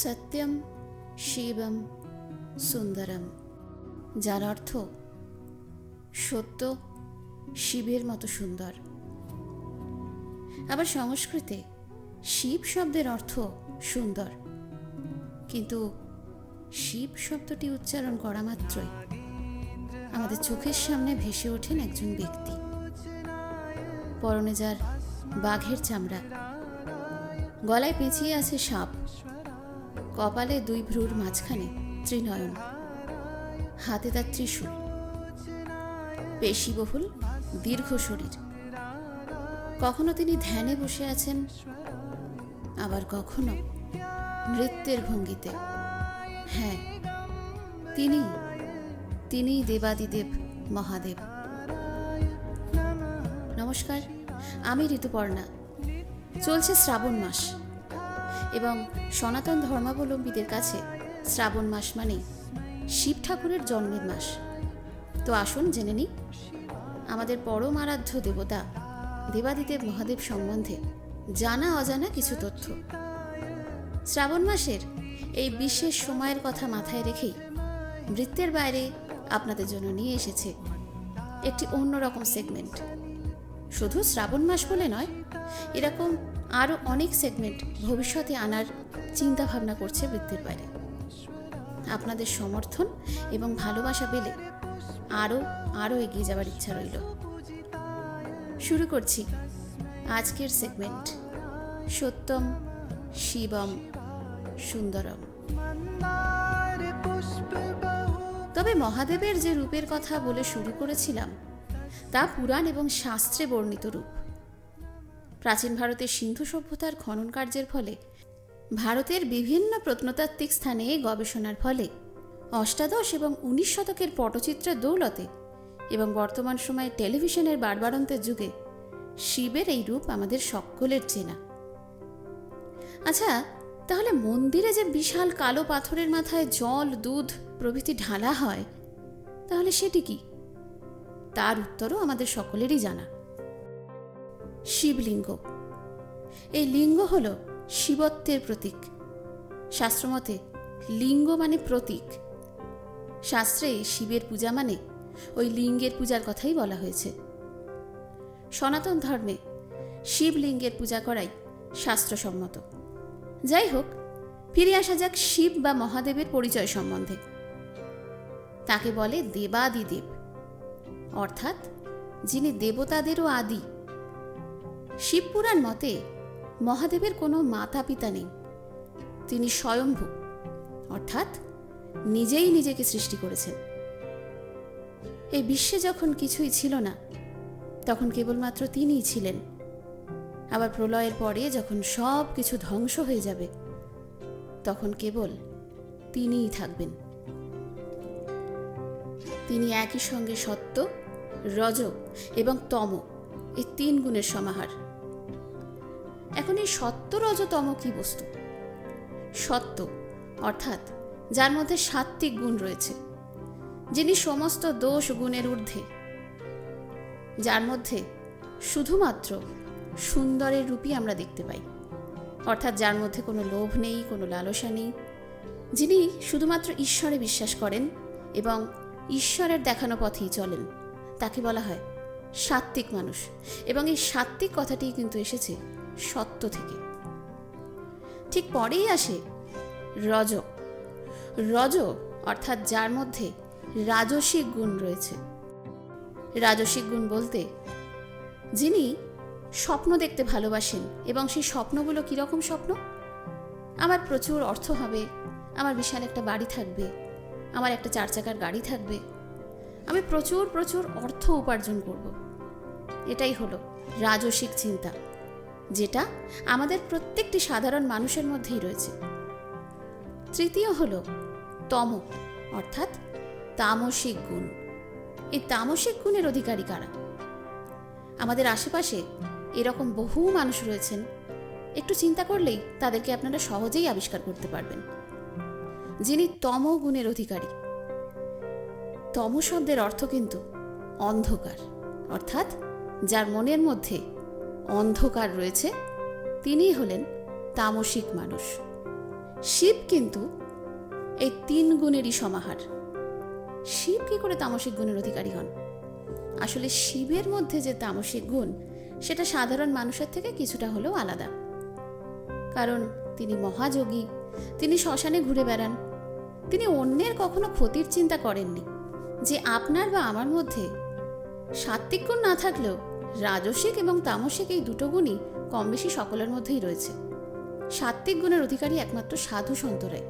সত্যম শিবম সুন্দরম, যার অর্থ সত্য শিবের মতো সুন্দর। আবার সংস্কৃতে শিব শব্দের অর্থ সুন্দর, কিন্তু শিব শব্দটি উচ্চারণ করা মাত্রই আমাদের চোখের সামনে ভেসে ওঠেন একজন ব্যক্তি, পরনে যার বাঘের চামড়া, গলায় পেঁচিয়ে আছে সাপ, কপালে দুই ভ্রুর মাঝখানে ত্রিনয়ন, হাতে তার ত্রিশূল, পেশিবহুল দীর্ঘ শরীর। কখনো তিনি ধ্যানে বসে আছেন, আবার কখনো নৃত্যের ভঙ্গিতে। হ্যাঁ, তিনি দেবাদিদেব মহাদেব। নমস্কার, আমি ঋতুপর্ণা। চলছে শ্রাবণ মাস, এবং সনাতন ধর্মাবলম্বীদের কাছে শ্রাবণ মাস মানেই শিব ঠাকুরের জন্মের মাস। তো আসুন জেনে নিই আমাদের পরম আরাধ্য দেবতা দেবাদিদেব মহাদেব সম্বন্ধে জানা অজানা কিছু তথ্য। শ্রাবণ মাসের এই বিশেষ সময়ের কথা মাথায় রেখেই নৃত্যের বাইরে আপনাদের জন্য নিয়ে এসেছে একটি অন্যরকম সেগমেন্ট। শুধু শ্রাবণ মাস বলে নয়, এরকম আরও অনেক সেগমেন্ট ভবিষ্যতে আনার চিন্তা ভাবনা করছে নৃত্যের বাইরে। আপনাদের সমর্থন এবং ভালোবাসা পেলে আরও এগিয়ে যাওয়ার ইচ্ছা রইল। শুরু করছি আজকের সেগমেন্ট, সত্যম শিবম সুন্দরম। তবে মহাদেবের যে রূপের কথা বলে শুরু করেছিলাম, তা পুরাণ এবং শাস্ত্রে বর্ণিত রূপ। প্রাচীন ভারতের সিন্ধু সভ্যতার খনন কার্যের ফলে ভারতের বিভিন্ন প্রত্নতাত্ত্বিক স্থানে গবেষণার ফলে অষ্টাদশ এবং 19 শতকের পটচিত্রের দৌলতে এবং বর্তমান সময়ে টেলিভিশনের বাড়বাড়ন্তের যুগে শিবের এই রূপ আমাদের সকলের চেনা। আচ্ছা, তাহলে মন্দিরে যে বিশাল কালো পাথরের মাথায় জল, দুধ প্রভৃতি ঢালা হয়, তাহলে সেটি কি? তার উত্তরও আমাদের সকলেরই জানা। শিবলিঙ্গ। এই লিঙ্গ হল শিবত্বের প্রতীক। শাস্ত্রমতে লিঙ্গ মানে প্রতীক। শাস্ত্রে শিবের পূজা মানে ওই লিঙ্গের পূজার কথাই বলা হয়েছে। সনাতন ধর্মে শিবলিঙ্গের পূজা করাই শাস্ত্রসম্মত। যাই হোক, ফিরে আসা যাক শিব বা মহাদেবের পরিচয় সম্বন্ধে। তাকে বলে দেবাদিদেব, অর্থাৎ যিনি দেবতাদেরও আদি। শিবপুরাণ মতে মহাদেবের কোনো মাতা পিতা নেই, তিনি স্বয়ম্ভু, অর্থাৎ নিজেই নিজেকে সৃষ্টি করেছেন। এই বিশ্বে যখন কিছুই ছিল না, তখন কেবলমাত্র তিনিই ছিলেন। আবার প্রলয়ের পরে যখন সব কিছু ধ্বংস হয়ে যাবে, তখন কেবল তিনিই থাকবেন। তিনি একই সঙ্গে সত্য, রজ এবং তম, এই 3 গুণের সমাহার। এখন এই সত্য, রজ, তম কি বস্তু? সত্য অর্থাৎ যার মধ্যে সাত্ত্বিক গুণ রয়েছে, যিনি সমস্ত দোষ গুণের ঊর্ধ্বে, যার মধ্যে শুধুমাত্র সুন্দরের রূপই আমরা দেখতে পাই, অর্থাৎ যার মধ্যে কোনো লোভ নেই, কোনো লালসা নেই, যিনি শুধুমাত্র ঈশ্বরে বিশ্বাস করেন এবং ঈশ্বরের দেখানো পথেই চলেন, তাকে বলা হয় সাত্ত্বিক মানুষ। এবং এই সাত্ত্বিক কথাটি কিন্তু এসেছে সত্য থেকে। ঠিক পরেই আসে রজ। রজ অর্থাৎ যার মধ্যে রাজসিক গুণ রয়েছে। রাজসিক গুণ বলতে যিনি স্বপ্ন দেখতে ভালোবাসেন, এবং সেই স্বপ্নগুলো কীরকম স্বপ্ন? আমার প্রচুর অর্থ হবে, আমার বিশাল একটা বাড়ি থাকবে, আমার একটা 4 চাকার গাড়ি থাকবে, আমি প্রচুর প্রচুর অর্থ উপার্জন করব। এটাই হলো রাজসিক চিন্তা, যেটা আমাদের প্রত্যেকটি সাধারণ মানুষের মধ্যেই রয়েছে। তৃতীয় হলো তম, অর্থাৎ তামসিক গুণ। এই তামসিক গুণের অধিকারী কারা? আমাদের আশেপাশে এরকম বহু মানুষ রয়েছেন, একটু চিন্তা করলেই তাদেরকে আপনারা সহজেই আবিষ্কার করতে পারবেন, যিনি তম গুণের অধিকারী। তম শব্দের অর্থ কিন্তু অন্ধকার, অর্থাৎ যার মনের মধ্যে অন্ধকার রয়েছে, তিনিই হলেন তামসিক মানুষ। শিব কিন্তু এই 3 গুণেরই সমাহার। শিব কি করে তামসিক গুণের অধিকারী হন? আসলে শিবের মধ্যে যে তামসিক গুণ, সেটা সাধারণ মানুষের থেকে কিছুটা হলেও আলাদা। কারণ তিনি মহাযোগী, তিনি শ্মশানে ঘুরে বেড়ান, তিনি অন্যের কখনো ক্ষতির চিন্তা করেননি। যে আপনার বা আমার মধ্যে সাত্ত্বিক গুণ না থাকলেও রাজসিক এবং তামসিক এই দুটো গুণই কম বেশি সকলের মধ্যেই রয়েছে। সাত্ত্বিক গুণের অধিকারী একমাত্র সাধু সন্তরাই।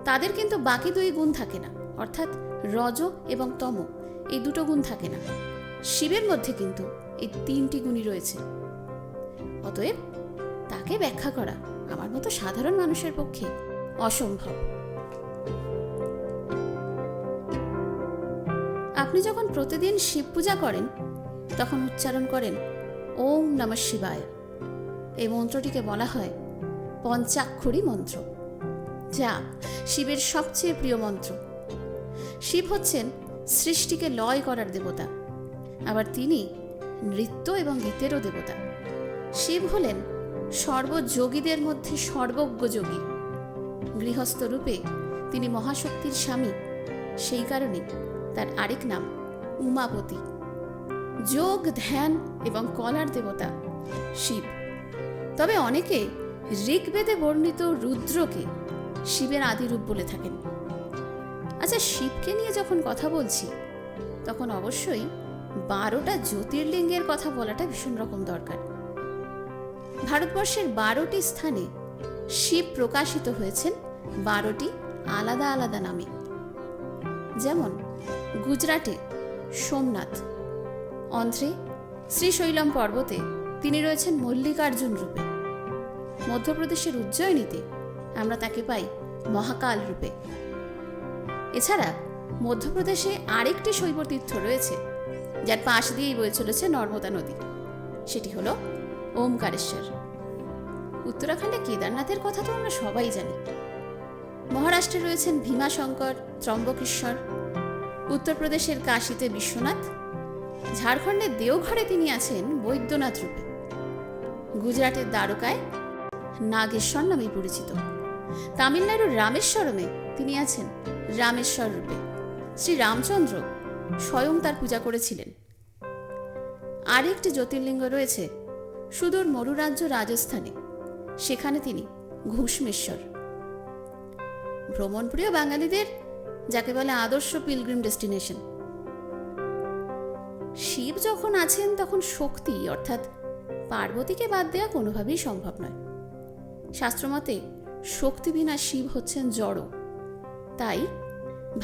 তাদের কিন্তু বাকি 2 গুণ থাকে না, অর্থাৎ রজ এবং তম এই দুটো গুণ থাকে না। শিবের মধ্যে কিন্তু এই 3টি গুণই রয়েছে। অতএব তাকে ব্যাখ্যা করা আমার মতো সাধারণ মানুষের পক্ষে অসম্ভব। আপনি যখন প্রতিদিন শিব পূজা করেন তখন উচ্চারণ করেন ওম নমঃ শিবায়। এই মন্ত্রটিকে বলা হয় পঞ্চাক্ষরী মন্ত্র, যা শিবের সবচেয়ে প্রিয় মন্ত্র। শিব হচ্ছেন সৃষ্টিকে লয় করার দেবতা, আবার তিনি নৃত্য এবং গীতেরও দেবতা। শিব হলেন সর্বযোগীদের মধ্যে সর্বজ্ঞ যোগী। গৃহস্থ রূপে তিনি মহাশক্তির স্বামী, সেই কারণে তার আরেক নাম উমাপতি। যোগ, ধ্যান এবং কলার দেবতা শিব। তবে অনেকে ঋগ্বেদে বর্ণিত রুদ্রকে শিবের আদি রূপ বলে থাকেন। আচ্ছা, শিবকে নিয়ে যখন কথা বলছি তখন অবশ্যই 12টা জ্যোতির্লিঙ্গের কথা বলাটা ভীষণ রকম দরকার। ভারতবর্ষের 12টি স্থানে শিব প্রকাশিত হয়েছেন 12টি আলাদা আলাদা নামে। যেমন গুজরাটে সোমনাথ, অন্ধ্রে শ্রীশৈলম পর্বতে তিনি রয়েছেন মল্লিকার্জুন রূপে, মধ্যপ্রদেশের উজ্জয়িনীতে আমরা তাকে পাই মহাকাল রূপে। এছাড়া মধ্যপ্রদেশে আরেকটি শৈব তীর্থ রয়েছে যার পাশ দিয়েই বয়ে চলেছে নর্মদা নদী, সেটি হল ওমকারেশ্বর। উত্তরাখণ্ডে কেদারনাথের কথা তো আমরা সবাই জানি। মহারাষ্ট্রে রয়েছেন ভীমাশঙ্কর, ত্রম্বকেশ্বর, উত্তরপ্রদেশের কাশীতে বিশ্বনাথ, ঝাড়খণ্ডের দেওঘরে তিনি আছেন বৈদ্যনাথ রূপে, গুজরাটের দ্বারকায় নাগেশ্বর নামে পরিচিত, তামিলনাড়ুর রামেশ্বরমে তিনি আছেন রামেশ্বর রূপে। শ্রী রামচন্দ্র স্বয়ং তার পূজা করেছিলেন। আর একটি জ্যোতির্লিঙ্গ রয়েছে সুদূর মরুরাজ্য রাজস্থানে, সেখানে তিনি ঘুষ্মেশ্বর। ভ্রমণপ্রিয় বাঙালিদের যাকে বলে আদর্শ পিলগ্রিম ডেস্টিনেশন। শিব যখন আছেন তখন শক্তি অর্থাৎ পার্বতীকে বাদ দেওয়া কোনোভাবেই সম্ভব নয়। শাস্ত্রমতে শক্তি বিনা শিব হচ্ছেন জড়। তাই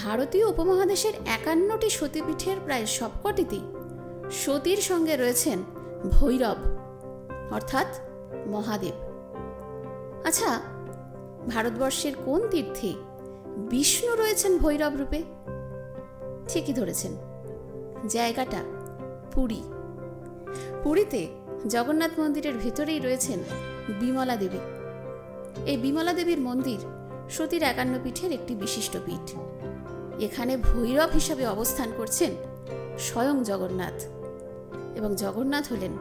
ভারতীয় উপমহাদেশের 51টি সতীপীঠের প্রায় সবকটিতেই সতীর সঙ্গে রয়েছেন ভৈরব অর্থাৎ মহাদেব। আচ্ছা, ভারতবর্ষের কোন তীর্থে বিষ্ণু রয়েছেন ভৈরব রূপে? ঠিকই ধরেছেন, জায়গাটা পুরী। পুরীতে জগন্নাথ মন্দিরের ভেতরেই রয়েছেন বিমলা দেবী। এই বিমলা দেবীর মন্দির সতীর 51 পীঠের একটি বিশিষ্ট পীঠ। এখানে ভৈরব হিসাবে অবস্থান করছেন স্বয়ং জগন্নাথ, এবং জগন্নাথ হলেন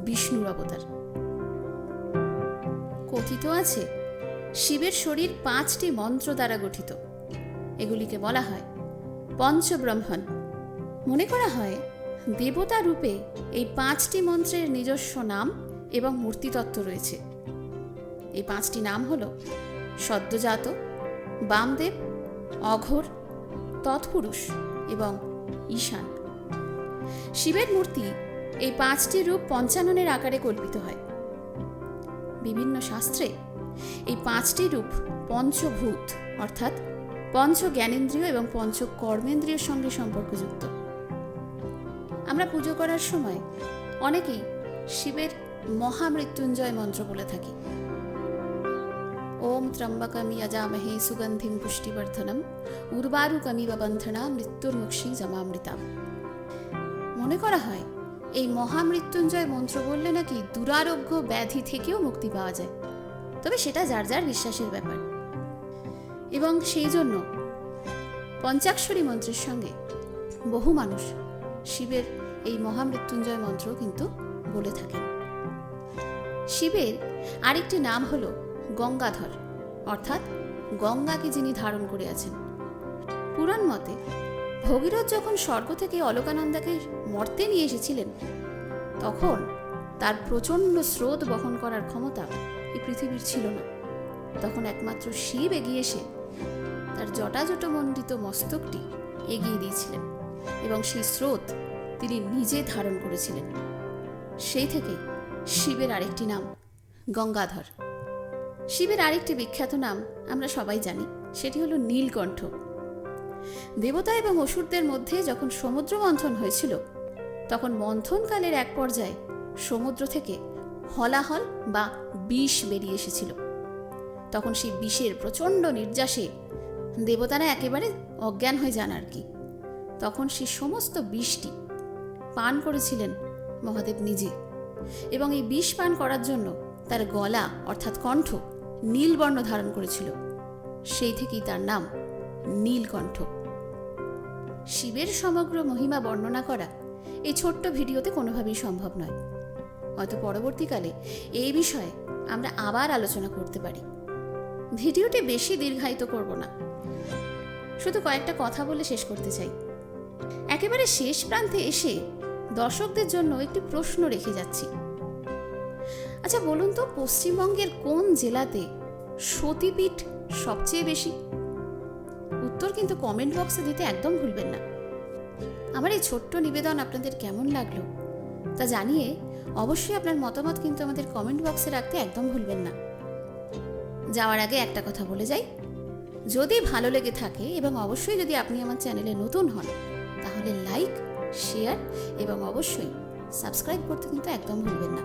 বিষ্ণুর অবতার। কথিত আছে শিবের শরীর 5টি মন্ত্র দ্বারা গঠিত। এগুলিকে বলা হয় পঞ্চব্রহ্মণ। মনে করা হয় দেবতা রূপে এই 5টি মন্ত্রের নিজস্ব নাম এবং মূর্তিতত্ত্ব রয়েছে। এই 5টি নাম হল সদ্যজাত, বামদেব, অঘোর, তৎপুরুষ এবং ঈশান। শিবের মূর্তি এই 5টি রূপ পঞ্চাননের আকারে কল্পিত হয়। বিভিন্ন শাস্ত্রে এই 5টি রূপ পঞ্চভূত অর্থাৎ পঞ্চ জ্ঞানেন্দ্রিয় এবং পঞ্চ কর্মেন্দ্রিয়ের সঙ্গে সম্পর্কযুক্ত। আমরা পুজো করার সময় অনেকেই শিবের মহামৃত্যুঞ্জয় মন্ত্র বলে থাকি। ওম ত্রম্বকম যজামহে সুগন্ধিম পুষ্টিবর্ধনম উর্বারুকমিব বন্ধনা মৃত্যুর্মুক্ষী জমামৃতাম। মনে করা হয় এই মহামৃত্যুঞ্জয় মন্ত্র বললে নাকি দুরারোগ্য ব্যাধি থেকেও মুক্তি পাওয়া যায়। তবে সেটা যার যার বিশ্বাসের ব্যাপার, এবং সেই জন্য পঞ্চাক্ষরী মন্ত্রের সঙ্গে বহু মানুষ শিবের এই মহামৃত্যুঞ্জয় মন্ত্র কিন্তু বলে থাকেন। শিবের আরেকটি নাম হল গঙ্গাধর। অর্থাৎ গঙ্গাকে যিনি ধারণ করে আছেন। পুরাণ মতে ভগীরথ যখন স্বর্গ থেকে অলকানন্দাকে মর্তে নিয়ে এসেছিলেন, তখন তার প্রচণ্ড স্রোত বহন করার ক্ষমতা এই পৃথিবীর ছিল না। তখন একমাত্র শিব এগিয়ে এসে তার জটাজটমণ্ডিত মস্তকটি এগিয়ে দিয়েছিলেন এবং সেই স্রোত তিনি নিজে ধারণ করেছিলেন। সেই থেকে শিবের আরেকটি নাম গঙ্গাধর। শিবের আরেকটি বিখ্যাত নাম আমরা সবাই জানি, সেটি হলো নীলকণ্ঠ। দেবতা এবং অসুরদের মধ্যে যখন সমুদ্র মন্থন হয়েছিল, তখন মন্থনকালের এক পর্যায়ে সমুদ্র থেকে হলাহল বা বিষ বেরিয়ে এসেছিল। তখন সেই বিষের প্রচণ্ড নির্যাসে দেবতারা একেবারে অজ্ঞান হয়ে যান আর কি। তখন সেই সমস্ত বিষটি পান করেছিলেন মহাদেব নিজে, এবং এই বিষ পান করার জন্য তার গলা অর্থাৎ কণ্ঠ নীলবর্ণ ধারণ করেছিল। সেই থেকেই তার নাম নীলকণ্ঠ। শিবের সমগ্র মহিমা বর্ণনা করা এই ছোট্ট ভিডিওতে কোনোভাবেই সম্ভব নয়। হয়তো পরবর্তীকালে এই বিষয়ে আমরা আবার আলোচনা করতে পারি। ভিডিওটি বেশি দীর্ঘায়িত করব না, শুধু কয়েকটা কথা বলে শেষ করতে চাই। একেবারে শেষ প্রান্তে এসে দর্শকদের জন্য একটি প্রশ্ন রেখে যাচ্ছি। আচ্ছা বলুন তো, পশ্চিমবঙ্গের কোন জেলাতে সতীপীঠ সবচেয়ে বেশি? উত্তর কিন্তু কমেন্ট বক্সে দিতে একদম ভুলবেন না। আমার এই ছোট্ট নিবেদন আপনাদের কেমন লাগলো তা জানিয়ে অবশ্যই আপনার মতামত কিন্তু আমাদের কমেন্ট বক্সে রাখতে একদম ভুলবেন না। যাওয়ার আগে একটা কথা বলে যাই, যদি ভালো লেগে থাকে এবং অবশ্যই যদি আপনি আমার চ্যানেলে নতুন হন, তাহলে লাইক, শেয়ার এবং অবশ্যই সাবস্ক্রাইব করতে কিন্তু একদম ভুলবেন না।